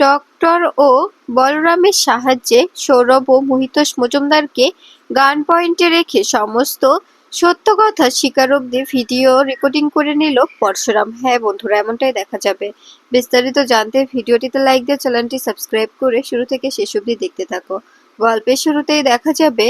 Doctor ও বলরামের সাহায্যে সৌরভ ও মহিতোষ মজুমদারকে গান পয়েন্টে রেখে সমস্ত সত্য কথা স্বীকারোক্তি ভিডিও রেকর্ডিং করে নিল পরশুরাম। হ্যাঁ বন্ধুরা, এমনটাই দেখা যাবে। বিস্তারিত জানতে ভিডিওটিতে লাইক দিয়ে চ্যানেলটি সাবস্ক্রাইব করে শুরু থেকে শেষ অবধি দেখতে থাকো। গল্পের শুরুতেই দেখা যাবে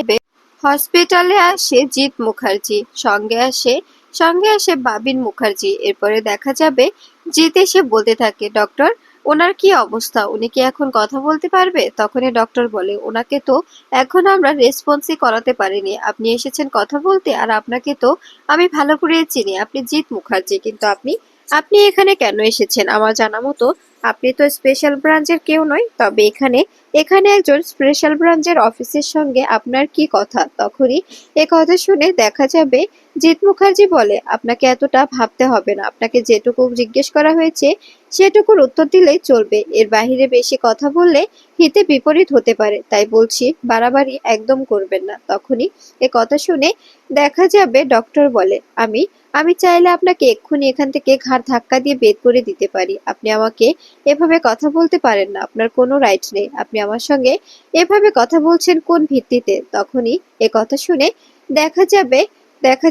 হসপিটালে আসে জিৎ মুখার্জি, সঙ্গে আসে বাবিন মুখার্জি। এরপরে দেখা যাবে জিৎ এসে বলতে থাকে, ডক্টর ওনার কি অবস্থা, উনি কি এখন কথা বলতে পারবে? তখনই ডক্টর বলে, ওনাকে তো এখন আমরা রেসপন্সই করাতে পারিনি। আপনি এসেছেন কথা বলতে, আর আপনাকে তো আমি ভালো করে চিনি, আপনি জিৎ মুখার্জি। কিন্তু আপনি আপনি এখানে কেন এসেছেন? আমার জানা মতো আপনি তো স্পেশাল ব্রাঞ্চের কেউ নয়। তবে এখানে এখানে একজন স্পেশাল ব্রাঞ্চের অফিসের সঙ্গে আপনার কি কথা? তখনই এ কথা শুনে দেখা যাবে জিৎ মুখার্জি বলে, আপনাকে এতটা ভাবতে হবে না, আপনাকে যেটুকু জিজ্ঞেস করা হয়েছে সেটুকুর উত্তর দিলেই চলবে। এর বাহিরে বেশি কথা বললে হিতে বিপরীত হতে পারে, তাই বলছি বাড়াবাড়ি একদম করবেন না। তখনই এ কথা শুনে দেখা যাবে ডক্টর বলে, আমি আমি চাইলে আপনাকে এক্ষুনি এখান থেকে ঘাড় ধাক্কা দিয়ে বের করে দিতে পারি। আপনি আমাকে এভাবে কথা বলতে পারেন না, আপনার কোনো রাইট নেই। আপনি আমার সঙ্গে এভাবে কথা বলছেন কোন ভিত্তিতে? তখনই এ কথা শুনে দেখা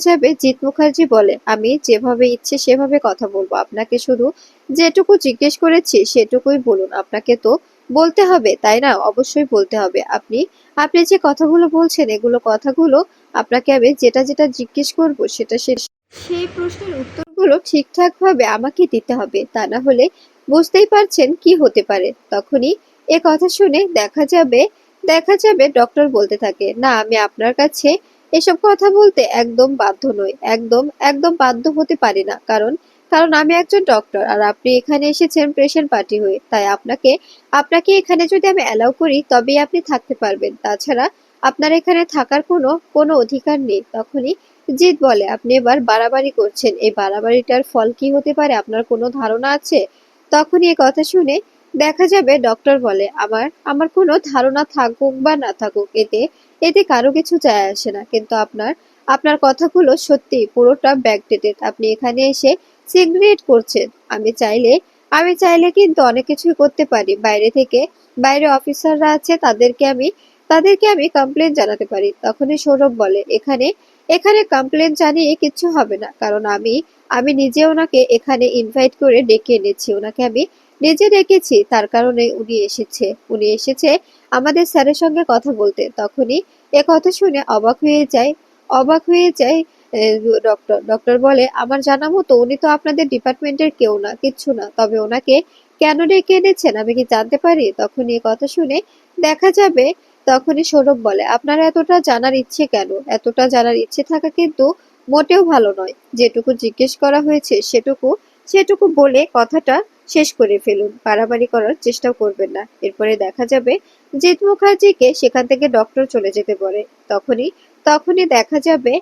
যাবে জিৎ মুখার্জি বলে, আমি যেভাবে ইচ্ছে সেভাবে কথা বলবো, আপনাকে শুধু যেটুকু জিজ্ঞেস করেছি সেটুকুই বলুন। আপনাকে তো বলতে হবে তাই না? অবশ্যই বলতে হবে। আপনি আপনি যে কথাগুলো বলছেন এগুলো কথাগুলো আপনাকে আমি যেটা যেটা জিজ্ঞেস করবো সেই প্রশ্নের উত্তরগুলো ঠিকঠাক ভাবে আমাকে দিতে হবে, তা না হলে বুঝতেই পারছেন কি হতে পারে। তখনই এ কথা শুনে দেখা যাবে ডক্টর বলতে থাকে, না আমি আপনার কাছে এসব কথা বলতে একদম বাধ্য নই, একদম একদম বাধ্য হতে পারি না। কারণ কারণ আমি একজন ডক্টর, আর আপনি এখানে এসেছেন পেশেন্ট পার্টি হয়ে, তাই আপনাকে আপনাকে এখানে যদি আমি অ্যালাউ করি তবেই আপনি থাকতে পারবেন, তাছাড়া আপনার এখানে থাকার কোনো কোনো অধিকার নেই। তখনই জিৎ বলে, আপনি এবার বাড়াবাড়ি করছেন, এই বাড়াবাড়িটার ফল কি হতে পারে আপনার কোনো ধারণা আছে? তখনই এ কথা শুনে দেখা যাবে ডক্টর বলে, আমার আমার কোনো ধারণা থাকুক বা না থাকুক, এতে এতে কারো কিছু যায় আসে না। কিন্তু আপনার আপনার কথাগুলো সত্যি পুরোটা ব্যাকডেটেড। আপনি এখানে এসে সিগারেট করছেন। আমি চাইলে কিন্তু অনেক কিছুই করতে পারি। বাইরে অফিসাররা আছে, তাদেরকে আমি কমপ্লেন জানাতে পারি। তখনই সৌরভ বলে, এখানে এখানে কমপ্লেন জানিয়ে কিচ্ছু হবে না, কারণ আমি নিজে ওনাকে এখানে ইনভাইট করে ডেকে এনেছি। ওনাকে আমি নিজে ডেকেছি, তার কারণে উনি এসেছে আমাদের স্যারের সঙ্গে কথা বলতে। তখনই এ কথা শুনে অবাক হয়ে যায় ডক্টর বলে, আমার জানা মতো উনি তো আপনাদের ডিপার্টমেন্টের কেউ না, কিচ্ছু না। তবে ওনাকে কেন ডেকে এনেছেন আমি কি জানতে পারি? তখনই এ কথা শুনে দেখা যাবে তখনই সৌরভ বলে, আপনার এতটা জানার ইচ্ছে কেন? এতটা জানার ইচ্ছে থাকা কিন্তু মোটেও ভালো নয়। যেটুকু জিজ্ঞেস করা হয়েছে সেটুকু বলে কথাটা শেষ করে ফেলুন। বাড়াবাড়ি করার চেষ্টাও করবেন না। এরপরে দেখা যাবে জিৎ মুখার্জিকে সেখান থেকে ডক্টর চলে যেতে বলে। তখনই তখনই দেখা যাবে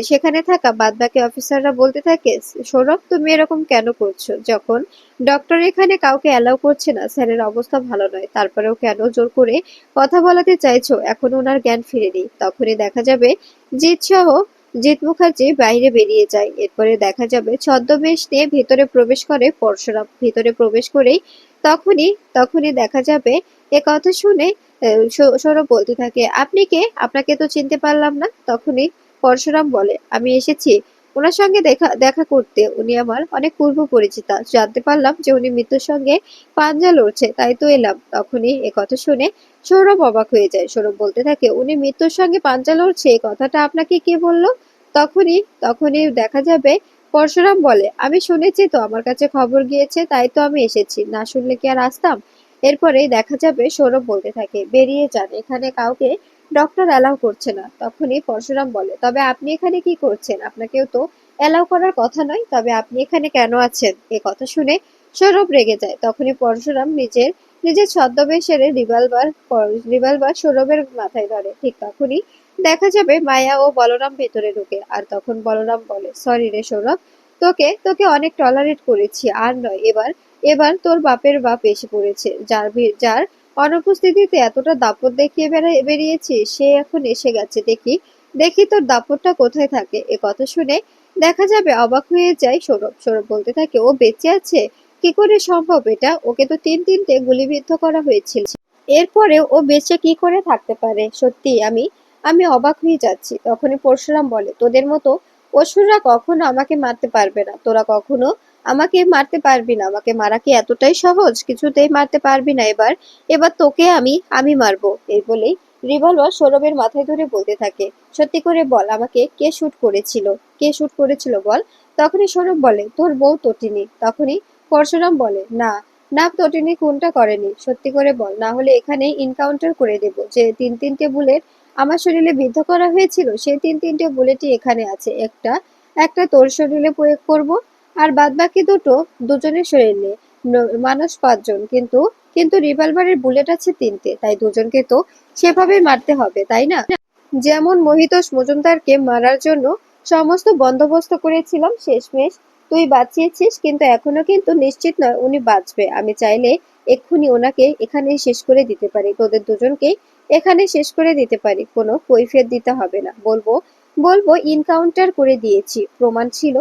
সেখানে থাকা বাদবাকি অফিসাররা বলতে থাকে, সৌরভ তুমি এরকম কেন করছো? যখন ডক্টর এখানে কাউকে অ্যালাউ করছে না, স্যারের অবস্থা ভালো নয়, তারপরেও কেন জোর করে কথা বলাতে চাইছো? এখনো ওনার জ্ঞান ফিরেনি। তখনই দেখা যাবে জিৎ মুখার্জি বাইরে বেরিয়ে যায়। এরপরে দেখা যাবে ছদ্মবেশ নিয়ে ভেতরে প্রবেশ করে পরশুরাম। ভেতরে প্রবেশ করেই তখনই তখনই দেখা যাবে এ কথা শুনে সৌরভ বলতে থাকে, আপনি কে? আপনাকে তো চিনতে পারলাম না। তখনই পরশুরাম বলে, আমি এসেছি ওনার সঙ্গে দেখা দেখা করতে। উনি আমার অনেক পূর্ব পরিচিতা। জানতে পারলাম যে উনি মৃত্যুর সঙ্গে পাঞ্জা লড়ছে, তাই তো এলাম। তখনই এ কথা শুনে সৌরভ অবাক হয়ে যায়। সৌরভ বলতে থাকে, উনি মৃত্যুর সঙ্গে পাঞ্জা লড়ছে, এই কথাটা আপনাকে কে বললো? তখনই দেখা যাবে পরশুরাম বলে, আমি শুনেছি তো, আমার কাছে খবর গিয়েছে, তাই তো আমি এসেছি, না শুনলে কি আর আসতাম? এরপরেই দেখা যাবে সৌরভ বলতে থাকে, বেরিয়ে যান, এখানে কাউকে ডক্টর অ্যালাউ করছে না। তখনই পরশুরাম বলে, তবে আপনি এখানে কি করছেন? আপনাকেও তো অ্যালাউ করার কথা নয়, তবে আপনি এখানে কেন আছেন? এ কথা শুনে সৌরভ রেগে যায়। তখনই পরশুরাম নিজের ছদ্মবেশ সেরে রিভলভার সৌরভের মাথায় ধরে। ঠিক তখনই দেখা যাবে মায়া ও বলরাম ভেতরে ঢোকে। আর তখন বলরাম বলে, সরি রে সৌরভ, তোকে তোকে অনেক টলারেট করেছি, আর নয়। এবার তোর বাপের বাপ এসে পড়েছে, যার অনুপস্থিতিতে এতটা দাপট দেখিয়ে বেরিয়েছি, সে এখন এসে গেছে। দেখি দেখি তোর দাপটটা কোথায় থাকে। এ কথা শুনে দেখা যাবে অবাক হয়ে যায় সৌরভ। সৌরভ বলতে থাকে, ও বেঁচে আছে? কি করে সম্ভব এটা? ওকে তো তিনটে গুলিবিদ্ধ করা হয়েছিল, এরপরে ও বেঁচে কি করে থাকতে পারে? সত্যি আমি আমি অবাক হয়ে যাচ্ছি। তখনই পরশুরাম বলে, তোদের মতো অসুররা কখনো আমাকে মারতে পারবে না, তোরা কখনো আমাকে মারতে পারবি না। আমাকে মারা কি এতটাই সহজ? কিছুতেই মারতে পারবি না। এবার এবার তোকে আমি আমি মারবো। এই বলেই রিভলভার সৌরভের মাথায় ধরে বলতে থাকে, সত্যি করে বল, আমাকে কে শুট করেছিল? কে শুট করেছিল বল। তখনই সৌরভ বলে, তোর বউ তটিনী। তখনই পরশুরাম বলে, না না, তটিনী খুনটা করেনি, সত্যি করে বল, না হলে এখানে ইনকাউন্টার করে দেব। যে তিনটে বুলেট আমার শরীরে বিদ্ধ করা হয়েছিল, সেই তিনটে বুলেটই এখানে আছে। একটা একটা তোর শরীরে প্রয়োগ করব, আর বাদ বাকি দুটো দুজনের শরীরে। মানুষ পাঁচজন, কিন্তু কিন্তু রিভলভারের বুলেট আছে তিনটে, তাই দুজনকে তো সেভাবেই মারতে হবে, তাই না? যেমন মহিতোষ মজুমদারকে মারার জন্য সমস্ত বন্দোবস্ত করেছিলাম, শেষমেশ তুই বাঁচিয়েছিস, কিন্তু এখনো কিন্তু নিশ্চিত নয় উনি বাঁচবে। আমি চাইলে এক্ষুনি ওনাকে এখানেই শেষ করে দিতে পারি, তোদের দুজনকেই এখানে শেষ করে দিতে পারি, কোনো কৈফিয়ত দিতে হবে না। বলবো বলবো ইনকাউন্টার করে দিয়েছি, প্রমাণ ছিল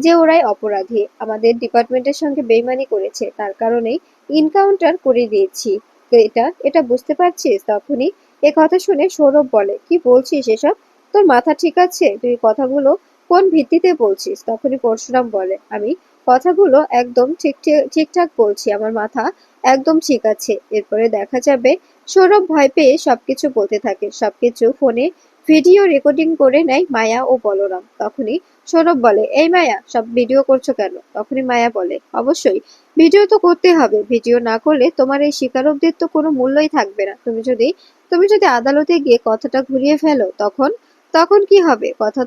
যে ওরাই অপরাধী, আমাদের ডিপার্টমেন্টের সঙ্গে বেইমানি করেছে, তার কারণেই ইনকাউন্টার করে দিয়েছি। তো এটা এটা বুঝতে পারছিস? তখনই এ কথা শুনে সৌরভ বলে, কি বলছিস এসব? তোর মাথা ঠিক আছে? তুই কথাগুলো কোন ভিত্তিতে বলছিস? তখনই পরশুরাম বলে, আমি কথাগুলো একদম ঠিকঠাক বলছি, আমার মাথা একদম ঠিক আছে। এরপরে দেখা যাবে সৌরভ ভয় পেয়ে সবকিছু বলতে থাকে, সবকিছু ফোনে ভিডিও রেকর্ডিং করে নেয় মায়া ও বলরাম। তখনই সৌরভ বলে, এই মায়া, সব ভিডিও করছো কেন? তখনই মায়া বলে, অবশ্যই ভিডিও তো করতে হবে, ভিডিও না করলে তোমার এই স্বীকারোক্তির তো কোনো মূল্যই থাকবে না। তুমি যদি আদালতে গিয়ে কথাটা ঘুরিয়ে ফেলো, তখন তখন কি হবে? কথা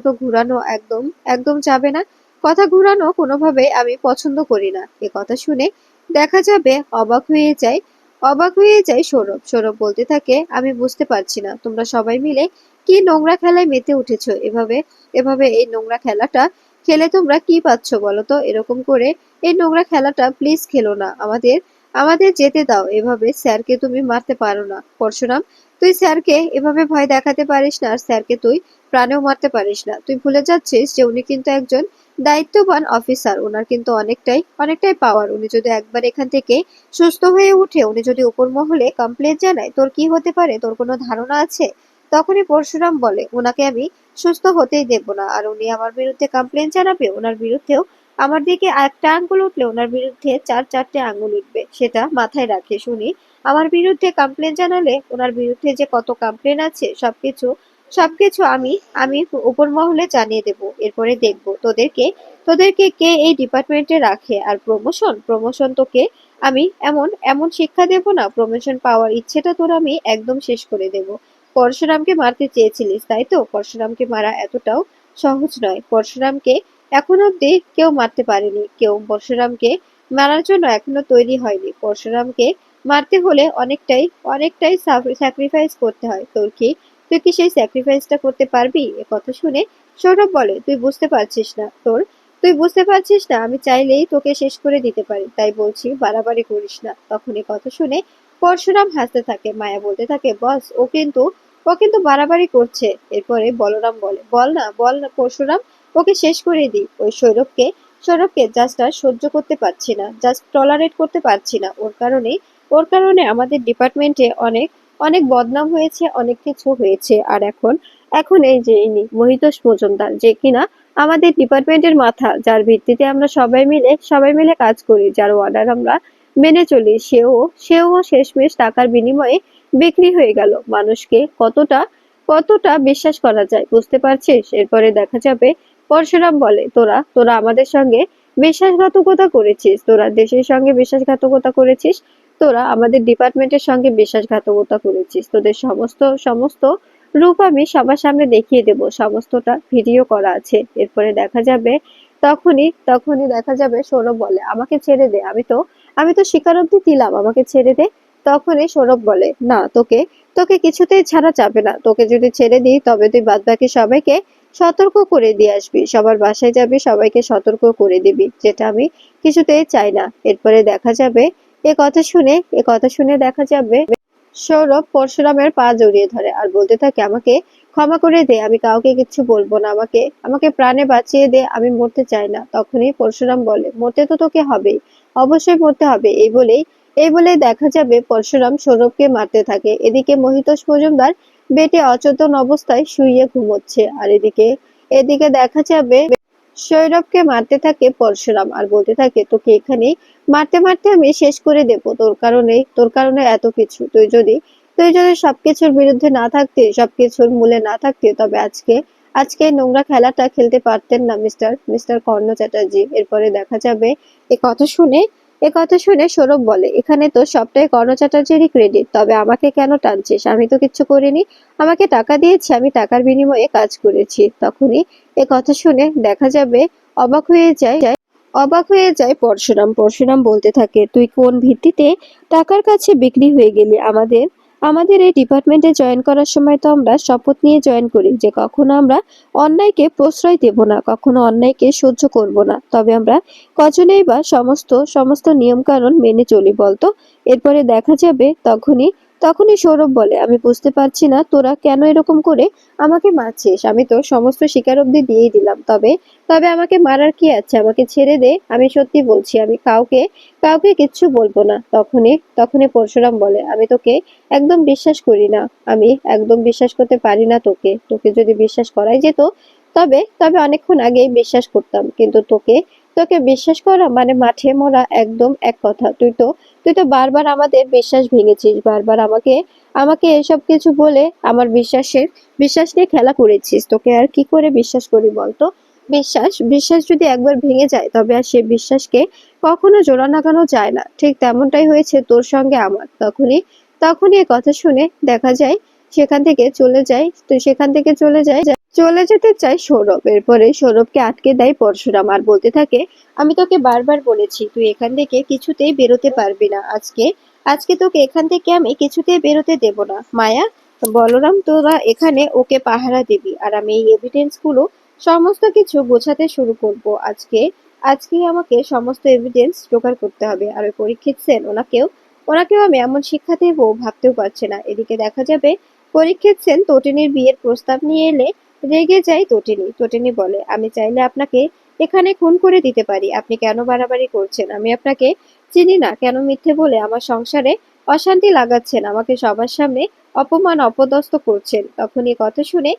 তো ঘুরানো একদম একদম যাবে না। কথা ঘুরানো কোনোভাবে আমি পছন্দ করি না। এ কথা শুনে দেখা যাবে অবাক হয়ে যায় সৌরভ। সৌরভ বলতে থাকে, আমি বুঝতে পারছি না তোমরা সবাই মিলে কি নোংরা খেলায় মেতে উঠেছো। এভাবে এভাবে এই নোংরা খেলাটা খেলে তোমরা কি পাচ্ছ বলো তো? এরকম করে এই নোংরা খেলাটা প্লিজ খেলো না। আমাদের আমাদের যেতে দাও। এভাবে স্যারকে তুমি মারতে পারো না পরশুরাম। তুই স্যারকে এভাবে ভয় দেখাতে পারিস না, আর স্যারকে তুই প্রাণেও মারতে পারিস না। তুই ভুলে যাচ্ছিস যে উনি কিন্তু একজন দায়িত্ববান অফিসার, ওনার কিন্তু অনেকটাই পাওয়ার। উনি যদি একবার এখান থেকে সুস্থ হয়ে উঠে, উনি যদি উপর মহলে কমপ্লেন জানায়, তোর কি হতে পারে? তোর কোনো ধারণা আছে? তখনই পরশুরাম বলে, ওনাকে আমি সুস্থ হতেই দেব না, আর উনি আমার বিরুদ্ধে কমপ্লেন জানাবে, ওনার বিরুদ্ধেও আমার দিকে একটা আঙ্গুল উঠলে ওনার বিরুদ্ধে চারটে আঙ্গুল উঠবে, সেটা মাথায় রাখে শুনি। আমার বিরুদ্ধে কমপ্লেন জানালে ওনার বিরুদ্ধে যে কত কমপ্লেন আছে সবকিছু সবকিছু আমি আমি উপর মহলে জানিয়ে দেব। এরপরে দেখব তোদেরকে কে এই ডিপার্টমেন্টে রাখে। আর প্রমোশন তোকে আমি এমন এমন শিক্ষা দেব না, প্রমোশন পাওয়ার ইচ্ছেটা তোর আমি একদম শেষ করে দেব। পরশুরামকে মারতে চেয়েছিলিস, তাই তো? পরশুরামকে মারা এতটাও সহজ নয়। পরশুরামকে এখন অব্দি কেউ মারতে পারেনি, কেউ পরশুরামকে মারার জন্য এখনো তৈরি হয়নি। পরশুরামকে মারতে হলে অনেকটাই স্যাক্রিফাইস করতে হয়। তুই কি সেই স্যাক্রিফাইসটা করতে পারবি? এ কথা শুনে সৌরভ বলে, তুই বুঝতে পারছিস না, আমি চাইলেই তোকে শেষ করে দিতে পারি, তাই বলছি বাড়াবাড়ি করিস না। তখন এ কথা শুনে পরশুরাম হাসতে থাকে। মায়া বলতে থাকে, বস, ও কিন্তু বাড়াবাড়ি করছে। এরপরে বলরাম বলে, বল না পরশুরাম, ওকে শেষ করে দিই। ওই সৌরভকে জাস্ট আর সহ্য করতে পারছি না, জাস্ট টলারেট করতে পারছি না। ওর কারণে আমাদের ডিপার্টমেন্টে অনেক অনেক বদনাম হয়েছে, অনেক কিছু হয়েছে। আর এখন এখন এই যে ইনি মহিতোষ মজুমদার, যে কিনা আমাদের ডিপার্টমেন্টের মাথা, যার ভিত্তিতে আমরা সবাই মিলে কাজ করি, যার অর্ডার আমরা মেনে চলি, সেও শেষমেশ টাকার বিনিময়ে বিক্রি হয়ে গেল। মানুষকে কতটা কতটা বিশ্বাস করা যায়, বুঝতে পারছিস? এরপরে দেখা যাবে পরশুরাম বলে, তোরা আমাদের সঙ্গে বিশ্বাসঘাতকতা করেছিস, তোরা দেশের সঙ্গে বিশ্বাসঘাতকতা করেছিস, তোরা আমাদের ডিপার্টমেন্টের সঙ্গে বিশ্বাসঘাতকতা করেছিস। তোদের সমস্ত সমস্ত রূপ আমি সবার সামনে দেখিয়ে দেব, সমস্তটা ভিডিও করা আছে। এরপরে তখনই দেখা যাবে সৌরভ বলে, আমাকে ছেড়ে দে, আমি তো স্বীকারোক্তি দিলাম, আমাকে ছেড়ে দে। তখনই সৌরভ বলে, না, তোকে কিছুতেই ছাড়া যাবে না। তোকে যদি ছেড়ে দিই তবে তুই বাদবাকি সবাইকে সতর্ক করে দিয়ে আসবি, সবার বাসায় যাবি, সবাইকে সতর্ক করে দিবি, যেটা আমি কিছুতেই চাই না। এরপরে এ কথা শুনে দেখা যাবে সৌরভ পরশুরামের পা জড়িয়ে ধরে আর বলতে থাকে, আমাকে ক্ষমা করে দে, আমি কাউকে কিচ্ছু বলবো না, আমাকে আমাকে প্রাণে বাঁচিয়ে দে, আমি মরতে চাই না। তখনই পরশুরাম বলে, মরতে তো তোকে হবেই, অবশ্যই মরতে হবে। এই বলেই দেখা যাবে পরশুরাম সৌরভকে মারতে থাকে। এদিকে মহিতোষ মজুমদার বেটে অচেতন অবস্থায় শুইয়ে ঘুমোচ্ছে, আর এদিকে এদিকে দেখা যাবে সৌরভকে মারতে থাকে পরশুরাম আর বলতে থাকে, তোকে এখানে মারতে মারতে আমি শেষ করে দেব। তোর কারণে এত কিছু। তুই যদি সবকিছুর বিরুদ্ধে না থাকতে, সবকিছুর মূলে না থাকতে, তবে আজকে এই নোংরা খেলাটা খেলতে পারতেন না মিস্টার কর্ণ চ্যাটার্জি। এরপরে দেখা যাবে এ কথা শুনে এ কথা শুনে সৌরভ বলে, এখানে তো সবটাই কর্ণ চ্যাটার্জিরই ক্রেডিট, তবে আমাকে কেন টানছিস? আমি তো কিচ্ছু করিনি। আমাকে টাকা দিয়েছি, আমি টাকার বিনিময়ে কাজ করেছি। তখনই এ কথা শুনে দেখা যাবে অবাক হয়ে যায় পরশুরাম বলতে থাকে, তুই কোন ভিত্তিতে টাকার কাছে বিক্রি হয়ে গেলি? আমাদের এই ডিপার্টমেন্টে জয়েন করার সময় তো আমরা শপথ নিয়ে জয়েন করি যে কখনো আমরা অন্যায়কে প্রশ্রয় দেব না, কখনো অন্যায়কে সহ্য করব না। তবে আমরা কজনেই বা সমস্ত নিয়ম কানুন মেনে চলি বলতো? এরপরে দেখা যাবে তখনই সৌরভ বলে, আমি বুঝতে পারছি না তোরা কেন এরকম করে আমাকে মারছিস। আমি তো সমস্ত স্বীকারোক্তি দিয়েই দিলাম। তবে আমাকে মারার কি আছে? আমাকে ছেড়ে দে। আমি সত্যি বলছি, আমি কাউকে কিচ্ছু বলবো না। তখনই পরশুরাম বলে, আমি তোকে একদম বিশ্বাস করি না। আমি একদম বিশ্বাস করতে পারি না তোকে যদি বিশ্বাস করাই যেত, তবে অনেকক্ষণ আগেই বিশ্বাস করতাম। কিন্তু তোকে বিশ্বাস করা মানে মাঠে মরা একদম এক কথা। তুই তো বারবার আমাদের বিশ্বাস ভেঙেছিস, বারবার আমাকে এসব কিছু বলে আমার বিশ্বাস নিয়ে খেলা করেছিস। তোকে আর কি করে বিশ্বাস করি বলতো? বিশ্বাস যদি একবার ভেঙে যায়, তবে আর সে বিশ্বাসকে কখনো জোড়া লাগানো যায় না। ঠিক তেমনটাই হয়েছে তোর সঙ্গে আমার। তখনই এ কথা শুনে দেখা যায় সেখান থেকে চলে যেতে চায় সৌরভ। এরপরে সৌরভকে আটকে দেয় পরশুরাম আর বলতে থাকে, আমি তোকে বারবার বলেছি তুই এখান থেকে কিছুতেই বেরোতে পারবি না। আজকে তোকে এখান থেকে আমি কিছুতেই বেরোতে দেব না। মায়া, বলরাম, তোরা এখানে ওকে পাহারা দিবি, আর আমি এই এভিডেন্স গুলো সমস্ত কিছু বোঝাতে শুরু করব। আজকেই আমাকে সমস্ত এভিডেন্স জোগাড় করতে হবে। আর ওই পরীক্ষিত সেন, ওনাকেও আমি এমন শিক্ষা দেবো ভাবতেও পারছে না। এদিকে দেখা যাবে পরীক্ষিত সেন তটিনীর বিয়ের প্রস্তাব নিয়ে এলে রেগে যায় তটিনী বলে, আমি চাইলে আপনাকে এখানে খুন করে দিতে পারি। আপনি কেন বাড়াবাড়ি করছেন? আমি আপনাকে চিনি না, কেন মিথ্যে বলে আমার সংসারে অশান্তি লাগাচ্ছেন? আমাকে সবার সামনে অপমান অপদস্থ করছেন। তখনই কথা শুনে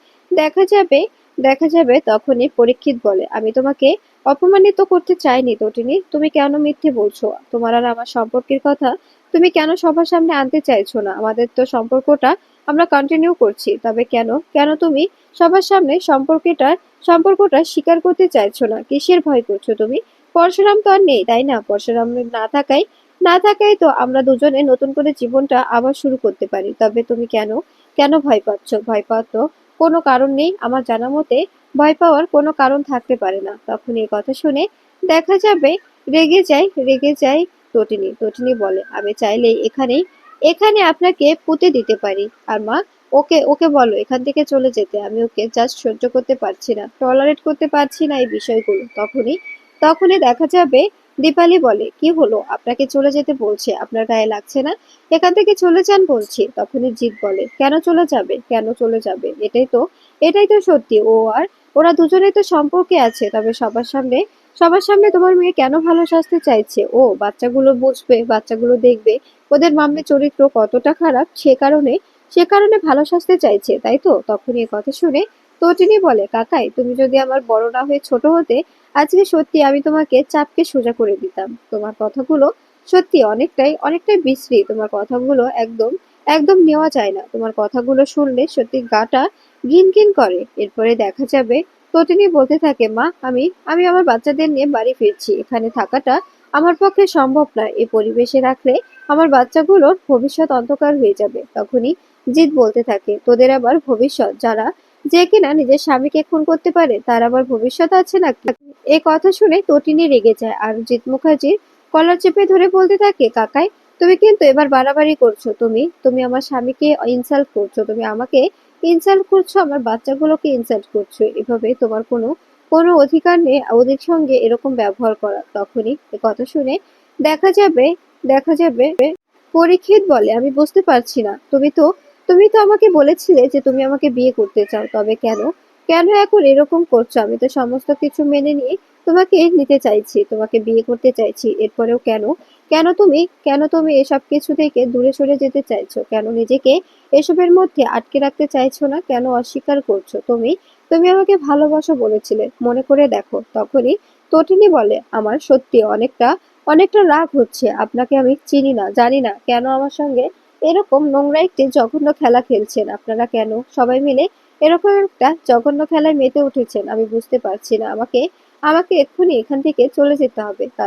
দেখা যাবে তখনই পরীক্ষিত বলে, আমি তোমাকে অপমানিত করতে চাইনি তটিনী। তুমি কেন মিথ্যে বলছো? তোমার আর আমার সম্পর্কের কথা তুমি কেন সবার সামনে আনতে চাইছো না? আমাদের তো সম্পর্কটা আমরা কন্টিনিউ করছি। তবে কেন তুমি সবার সামনে সম্পর্কটা স্বীকার করতে চাইছো না? কিসের ভয় করছো তুমি? পরশুরাম তো আর নেই, তাই না? পরশুরাম না থাকায় তো আমরা দুজনে নতুন করে জীবনটা আবার শুরু করতে পারি। তবে তুমি কেন ভয় পাচ্ছ? ভয় পাওয়ার তো কোনো কারণ নেই। আমার জানা মতে ভয় পাওয়ার কোনো কারণ থাকতে পারে না। তখন এই কথা শুনে দেখা যাবে রেগে যায় তটিনী বলে, আমি চাইলে এখানে আপনাকে পুঁতে দিতে পারি। আর মা, ওকে বলো এখান থেকে চলে যেতে। আমি ওকে জাস্ট সহ্য করতে পারছি না, টলারেট করতে পারছি না এই বিষয়গুলো। তখনই দেখা যাবে দীপালি বলে, কি হলো? আপনাকে চলে যেতে বলছে, আপনার গায়ে লাগছে না? এখান থেকে চলে যান বলছি। তখনই জিৎ বলে, কেন চলে যাবে? এটাই তো সত্যি। ওরা দুজনেই তো সম্পর্কে আছে। তবে সবার সামনে তোমার মেয়ে কেন ভালো সাজতে চাইছে? বাচ্চাগুলো বুঝবে, বাচ্চাগুলো দেখবে ওদের মাম্মির চরিত্র কতটা খারাপ, সে কারণে ভালো সাজতে চাইছে, তাই তো? তখনই এ কথা শুনে তটিনী বলে, কাকাই, তুমি যদি আমার বড় না হয়ে ছোট হতে, আজকে সত্যি আমি তোমাকে চাপকে সোজা করে দিতাম। তোমার কথাগুলো সত্যি অনেকটাই বিশ্রী। তোমার কথাগুলো একদম নেওয়া যায় না। তোমার কথাগুলো শুনলে সত্যি গাটা ঘিনঘিন করে। এরপরে দেখা যাবে তটিনী বলতে থাকে, মা, আমি আমার বাচ্চাদের নিয়ে বাড়ি ফিরছি। এখানে থাকাটা আমার পক্ষে সম্ভব নয়। এই পরিবেশে রাখলে আমার বাচ্চাগুলোর ভবিষ্যৎ অন্ধকার হয়ে যাবে। তখনই জিৎ বলতে থাকে, তোদের আবার ভবিষ্যৎ? যে কিনা নিজের স্বামীকে খুন করতে পারে, তার আবার ভবিষ্যৎ আছে নাকি? এ কথা শুনে তটিনী রেগে যায় আর জিৎ মুখার্জির কলার চেপে ধরে বলতে থাকে, কাকাই, তুমি কিন্তু এবার বাড়াবাড়ি করছো। তুমি আমার স্বামীকে ইনসাল্ট করছো, তুমি আমাকে ইনসাল্ট করছো, আমার বাচ্চাগুলোকে ইনসাল্ট করছো। এভাবে তোমার কোনো অধিকার নেই ওদের সঙ্গে এরকম ব্যবহার করা। তখনই এ কথা শুনে দেখা যাবে পরীক্ষিত বলে, আমি বুঝতে পারছি না, তুমি তো আমাকে বলেছিলে যে তুমি আমাকে বিয়ে করতে চাও, তবে কেন এখন এরকম করছো? আমি তো সমস্ত কিছু মেনে নিয়ে তোমাকে নিতে চাইছি, তোমাকে বিয়ে করতে চাইছি, এরপরেও কেন? কেন তুমি এসব কিছু থেকে দূরে সরে যেতে চাইছো? কেন নিজেকে এসবের মধ্যে আটকে রাখতে চাইছো না? কেন অস্বীকার করছো? তুমি আমাকে ভালোবাসো বলেছিলে, মনে করে দেখো। তখনই তটিনী বলে, আমার সত্যি অনেকটা রাগ হচ্ছে। আপনাকে আমি চিনি না, জানি না কেন আমার সঙ্গে এরকম নোংরা একটি জঘন্য খেলা খেলছেন আপনারা। কেন সবাই মিলে এরকম একটা জঘন্য খেলায় মেতে উঠেছেন? আমি বুঝতে পারছি না। আমাকে আমাকে এক্ষুনি এখান থেকে চলে যেতে হবে, তা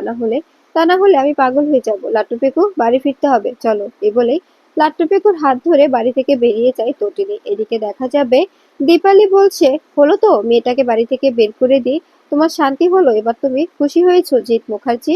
না হলে আমি পাগল হয়ে যাব। লাট্টু পেকু, বাড়ি ফিরতে হবে, চলো। এই বলেই লাট্টু পেকুর হাত ধরে বাড়ি থেকে বেরিয়ে যায় তটিনী। এদিকে দেখা যাবে দীপালি বলছে, হলো তো, মেয়েটাকে বাড়ি থেকে বের করে দিই, তোমার শান্তি হলো? এবার তুমি খুশি হয়েছো জিৎ মুখার্জি?